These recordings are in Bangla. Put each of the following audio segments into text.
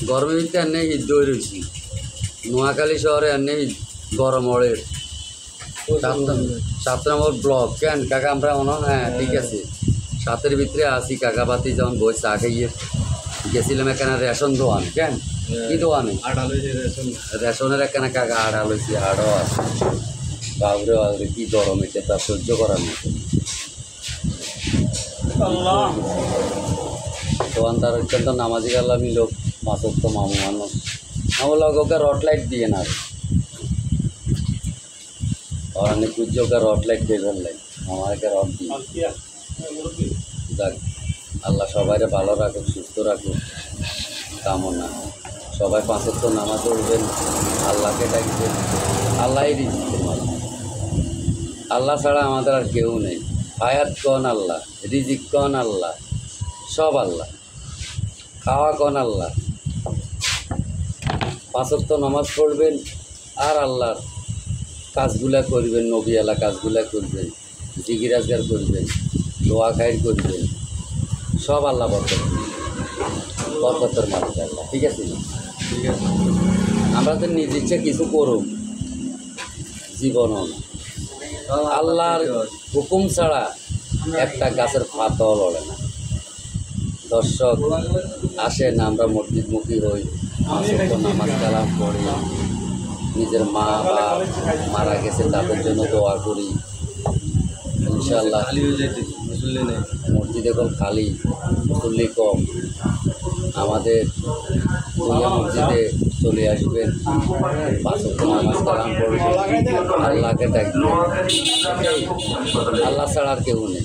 গরমের ভিতরে এনে ঈদ দই রয়েছি নোয়াখালী শহরে এনে গরম হলের 7 নম্বর ব্লক কেন কাকা আমরা মনে হ্যাঁ ঠিক আছে 7-এর ভিতরে আসি কাকা বাতি যখন বই চা খাইয়ে গেছিলাম এখানে রেশন দোয়ান কেন কি দোয়ানে রেশনের এখানে কাকা আড়া লইছি আড়ও আছে বাবরে বাবরে কি গরম এটা তা সহ্য করার মতো দোকানদার অত্যন্ত নামাজি গাল্লামি লোক মাসক তো মামু মানুষ আমার লোক ওকে রট লাইট দিয়ে না और अन्य कुछ जो का रॉट लाइट দিয়ে ফেললেন আমাকে রড দিয়ে যাক আল্লাহ সবাইকে ভালো রাখুক সুস্থ রাখুক কামনা সবাই 5 ওয়াক্ত নামাজ পড়বেন আল্লাহকে ডাকবেন আল্লাহই রিজিক মালিক আল্লাহ ছাড়া আমাদের আর কেউ নেই হায়াত কোন আল্লাহ রিজিক কোন আল্লাহ সব আল্লাহ খাওয়া কোন আল্লাহ 5 ওয়াক্ত নামাজ পড়বেন আর আল্লাহর কাজগুলা করবেন নবীওয়ালা কাজগুলা করবেন জিকির আজগার করবেন দোয়া খায়ের করবেন সব আল্লাহ বরকতের মালিক আল্লাহ ঠিক আছে আমরা তো নিজ ইচ্ছে কিছু করুক জীবনও না আল্লাহর হুকুম ছাড়া একটা গাছের পাতাও লড়ে না দর্শক আসেন আমরা মসজিদমুখী হই নামাজ কালাম পড়ি নিজের মা বা মারা গেছে তাদের জন্য দোয়া করি ইনশাআল্লাহ মসজিদ এখন খালি মুসল্লি কম আমাদের মসজিদে চলে আসবেন 5 ওয়াক্ত নামাজ কালাম পড়বেন আল্লাহকে ডাকবেন আল্লাহ ছাড়া আর কেউ নেই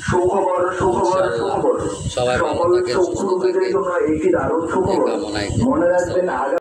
ইনশাআল্লাহ সবাই ভালো থাকে সুস্থ থাকে এই কামনায়